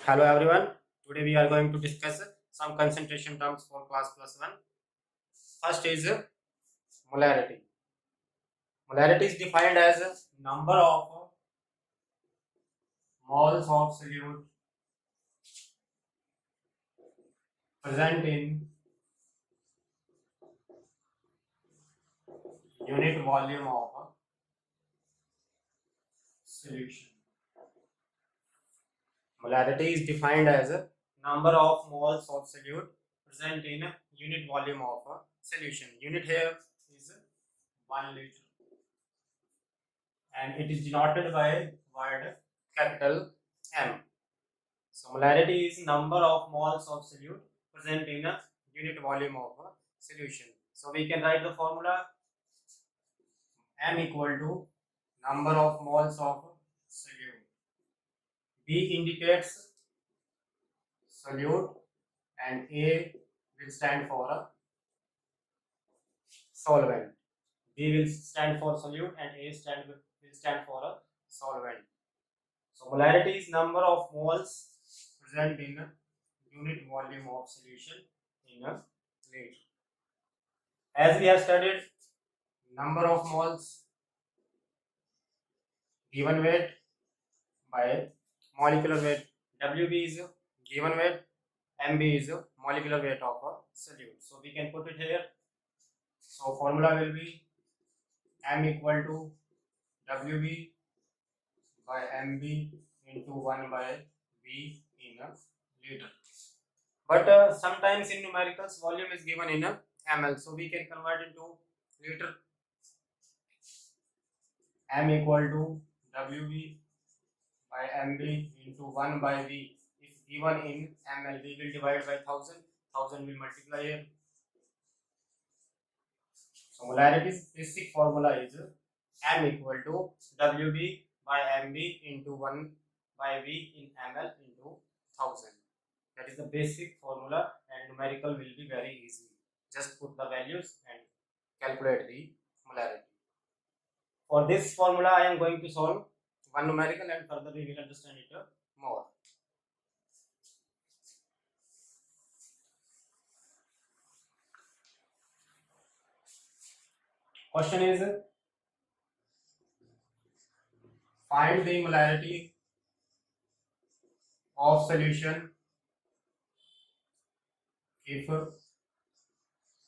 Hello everyone. Today we are going to discuss some concentration terms for class plus 1. First is molarity. Molarity is defined as number of moles of solute present in unit volume of solution. Molarity is defined as number of moles of solute present in unit volume of solution. Unit here is 1 liter and it is denoted by word capital M. So molarity is number of moles of solute present in a unit volume of a solution. So we can write the formula M equal to number of moles of solute. B indicates solute and A will stand for a solvent. B will stand for solute and A will stand for a solvent. So molarity is number of moles present in a unit volume of solution in a liter. As we have studied, number of moles given weight by molecular weight. Wb is given weight, Mb is molecular weight of a solute. So we can put it here. So formula will be M equal to Wb by Mb into 1 by V in a liter. But sometimes in numericals volume is given in a ml, so we can convert into liter. M equal to Wb by Mb into 1 by V. If given in ml, we will divide by 1000. 1000 will multiply here. So molarity's basic formula is M equal to Wb by Mb into 1 by V in ml into 1000. That is the basic formula, and numerical will be very easy. Just put the values and calculate the molarity. For this formula, I am going to solve one numerical and further we will understand it more. Question is, find the molarity of solution if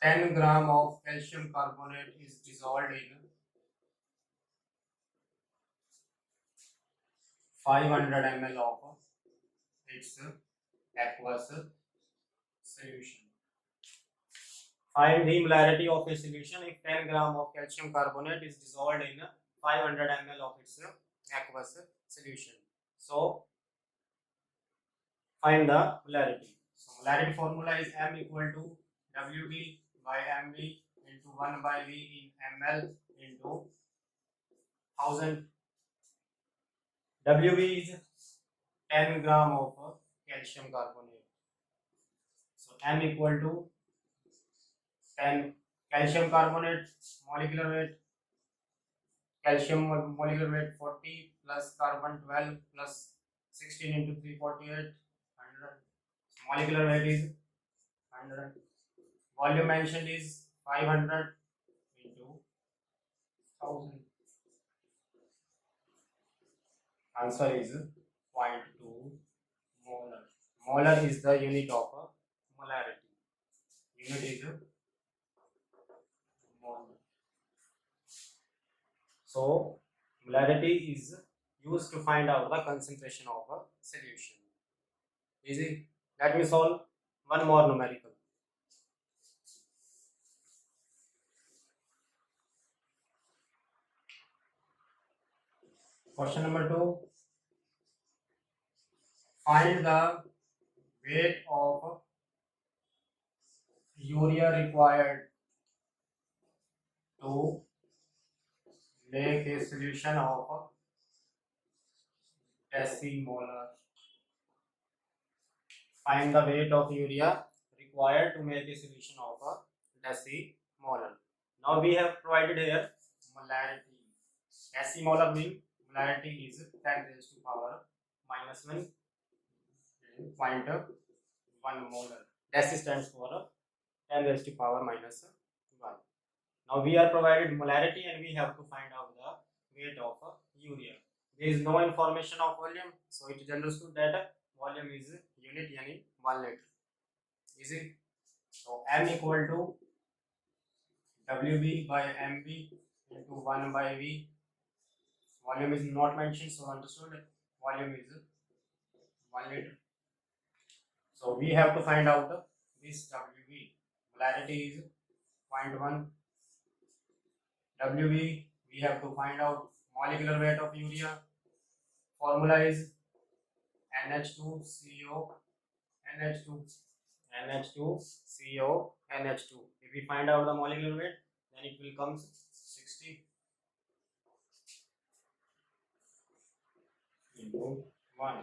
10 gram of calcium carbonate is dissolved in 500 ml of its aqueous solution. Find the molarity of a solution if 10 gram of calcium carbonate is dissolved in 500 ml of its aqueous solution. So find the molarity. So molarity formula is M equal to Wb by Mb into 1 by V in ml into 1000. Wb is 10 gram of calcium carbonate. So M equal to 10 calcium carbonate molecular weight, calcium molecular weight 40 plus carbon 12 plus 16 into 348, 100. Molecular weight is 100. Volume mentioned is 500 into 1000. Answer is 0.2 molar. Molar is the unit of molarity. Unit is molar. So molarity is used to find out the concentration of a solution. Easy. Let me solve one more numerical. Question number 2. Find the weight of urea required to make a solution of decimolar. Find the weight of urea required to make a solution of a decimolar. Now we have provided here molarity. Decimolar means molarity is 10 raised to power minus 1 0.1 molar. This stands for 10 raised to power minus 1. Now we are provided molarity and we have to find out the weight of urea. There is no information of volume, so it is understood that volume is unit yani 1 liter. Easy. So M equal to WB by MB into 1 by V. Volume is not mentioned, so understood volume is 1 liter. So we have to find out this WB. Molarity is 0.1. WB, we have to find out molecular weight of urea. Formula is NH2CO NH2 NH2CO NH2. If we find out the molecular weight, then it will come 60 into 1.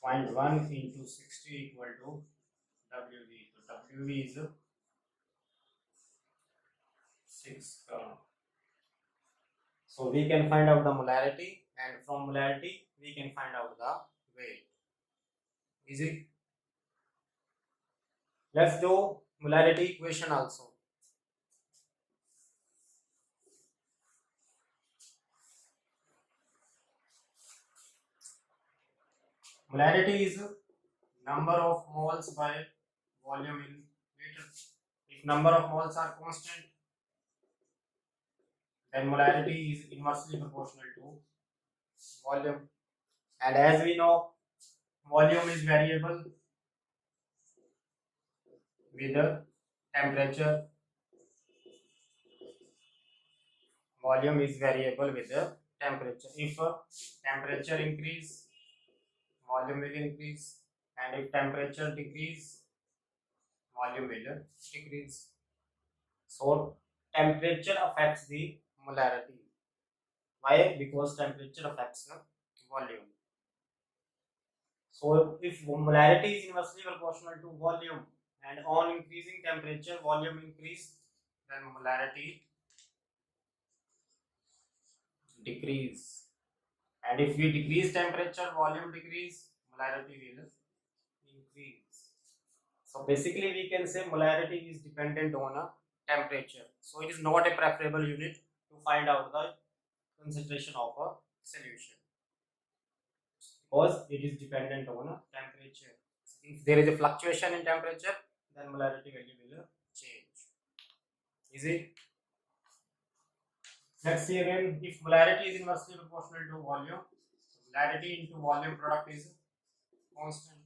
0.1 into 60 equal to WB. So WB is 6 gram. So we can find out the molarity, and from molarity we can find out the weight. Easy. Let's do molarity equation also. Molarity is number of moles by volume in liter. If number of moles are constant, then molarity is inversely proportional to volume. And as we know, volume is variable with the temperature. Volume is variable with the temperature. If temperature increase, volume will increase, and if temperature decrease, volume will decrease. So temperature affects the molarity. Why? Because temperature affects the volume. So if molarity is inversely proportional to volume, and on increasing temperature volume increase, then molarity decrease. And if we decrease temperature, volume decrease, molarity will increase. So basically we can say molarity is dependent on a temperature. So it is not a preferable unit to find out the concentration of a solution, because it is dependent on a temperature. If there is a fluctuation in temperature, then molarity value will change. Easy. Let's see again. If molarity is inversely proportional to volume, molarity into volume product is constant,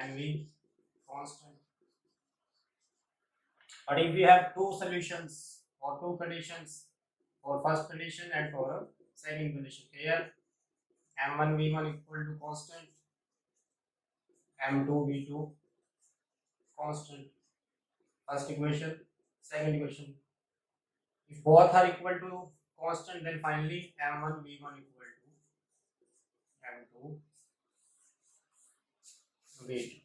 NV constant. But if we have two solutions or two conditions, for first condition and for second condition, here M1 V1 equal to constant, M2 V2 constant. First equation, second equation. If both are equal to constant, then finally M1 V1 equal to M2 V2.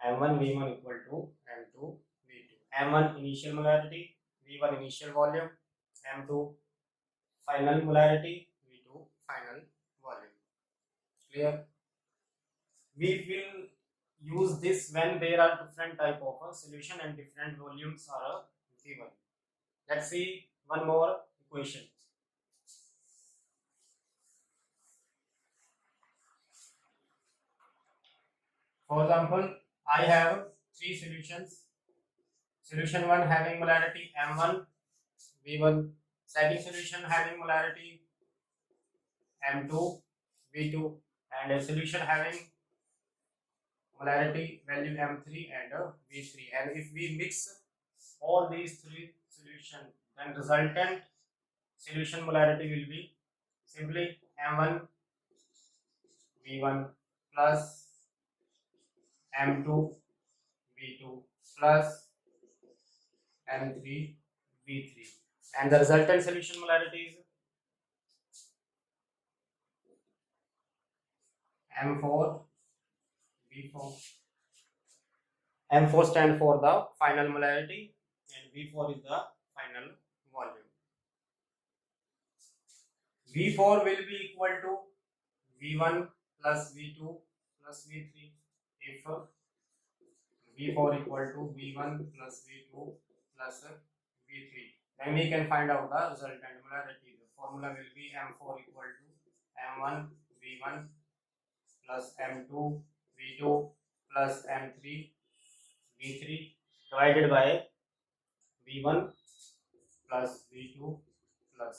M1 V1 equal to M2 V2. M1 initial molarity, V1 initial volume, M2 final molarity, V2 final volume. Clear? We will use this when there are different type of a solution and different volumes are given. Let's see one more equation. For example, I have three solutions. Solution 1 having molarity M1 V1, second solution having molarity M2 V2, and a solution having molarity value M3 and V3. And if we mix all these three solutions, then resultant solution molarity will be simply M1 V1 plus M2 V2 plus M3 V3, and the resultant solution molarity is M4 V4. M4 stand for the final molarity and V4 is the final volume. V4 will be equal to V1 plus V2 plus V3. If V4 equal to V1 plus V2 plus V3, then we can find out the resultant molarity. The formula will be M4 equal to M1 V1 plus M2 V2 plus M3 V3 divided by V1 plus V2 plus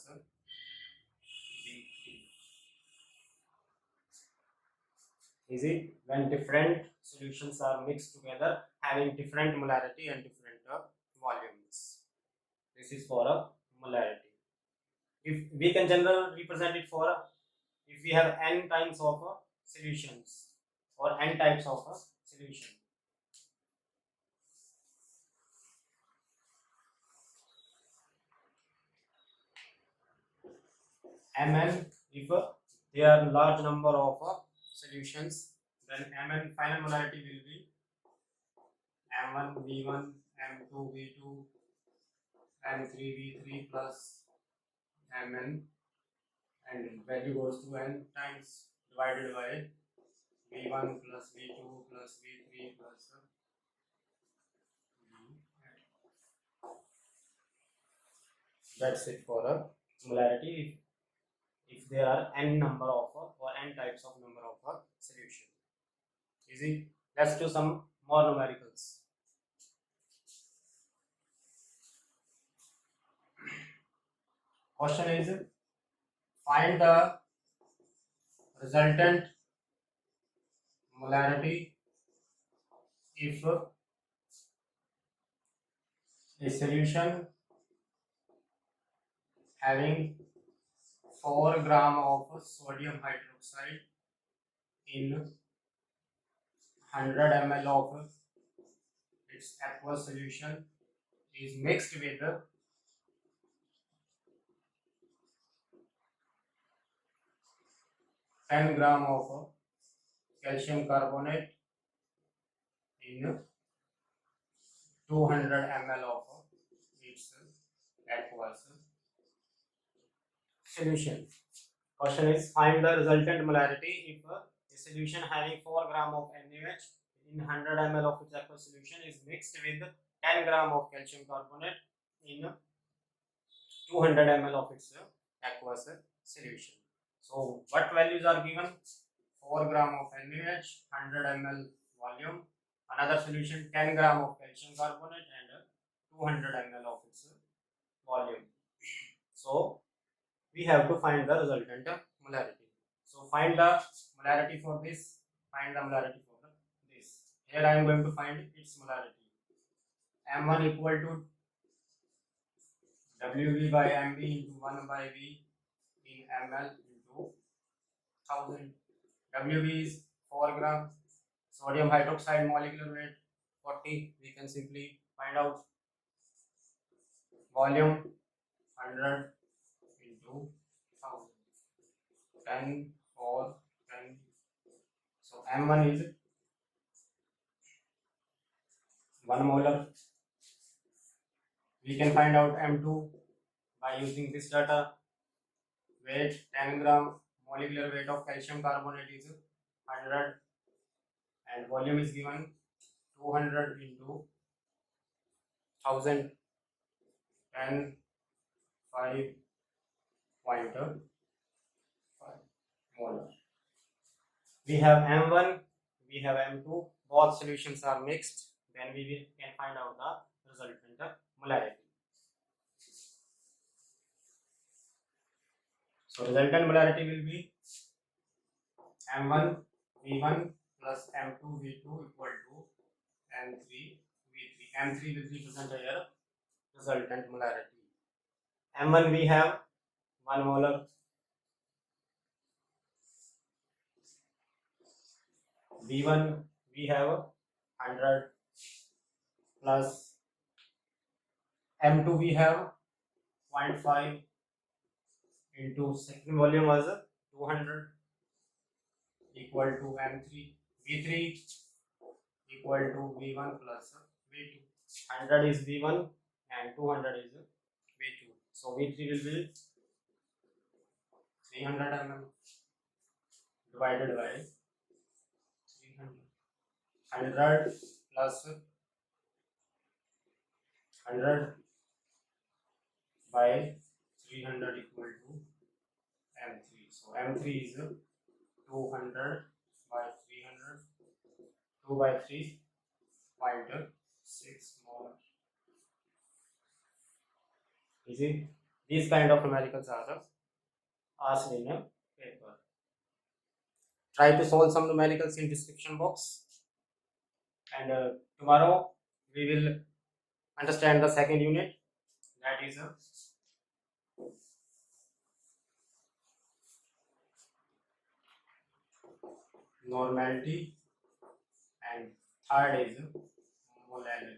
V3. Easy. When different solutions are mixed together having different molarity and different volumes. This is for a molarity. If we can generally represent it for if we have n times of solutions or n types of a solution. Mn, if there are large number of solutions, then Mn final molarity will be M1 V1 M2 V2 M3 V3 plus Mn, and value goes to n times divided by V1 plus V2 plus V3 plus that's it for a molarity if there are n number of or n types of number of solution. Easy. Let's do some more numericals. Question is, find the resultant molarity if a solution having 4 gram of sodium hydroxide in 100 ml of its aqueous solution is mixed with 10 gram of calcium carbonate in 200 ml of its aqueous solution. Question is, find the resultant molarity if a solution having 4 gram of NaOH in 100 ml of its aqueous solution is mixed with 10 gram of calcium carbonate in 200 ml of its aqueous solution. So what values are given? 4 gram of NaOH, 100 ml volume, another solution 10 gram of calcium carbonate and 200 ml of its volume. So we have to find the resultant molarity. So find the molarity for this, find the molarity for this. Here I am going to find its molarity. M1 equal to Wv by Mb into 1 by V in ml into 1000. Wv is 4 gram. Sodium hydroxide molecular weight 40. We can simply find out volume 100 into 1000. 10 or 10. So M1 is 1 molar. We can find out M2 by using this data. Weight 10 gram, molecular weight of calcium carbonate is 100 and volume is given 200 into 1000, 10, 5.5 molar. We have M1, we have M2, both solutions are mixed, then we can find out the resultant molarity. So resultant molarity will be M1 V1 plus M2 V2 equal to M3 V3. M3 will represent here resultant molarity. M1 we have 1 molar. V1 we have 100 plus M2 we have 0.5 into second volume was 200 equal to M3. V3 equal to V1 plus V2. 100 is V1 and 200 is V2. So V3 will be 300 mm divided by 100 plus 100 by 300 equal to M3. So M3 is 200 by 300, 2 by 3.6 molar. You see, these kind of numericals are asked in a paper. Try to solve some numericals in description box, and tomorrow we will understand the second unit, that is normality, and third is molarity.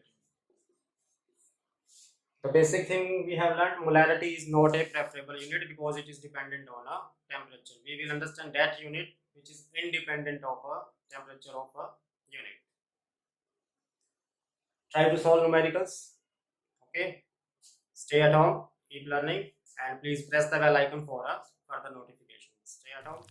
The basic thing we have learned, molarity is not a preferable unit because it is dependent on a temperature. We will understand that unit which is independent of a temperature of a unit. Try to solve numericals. Okay. Stay at home, keep learning, and please press the bell icon for further notifications. Stay at home.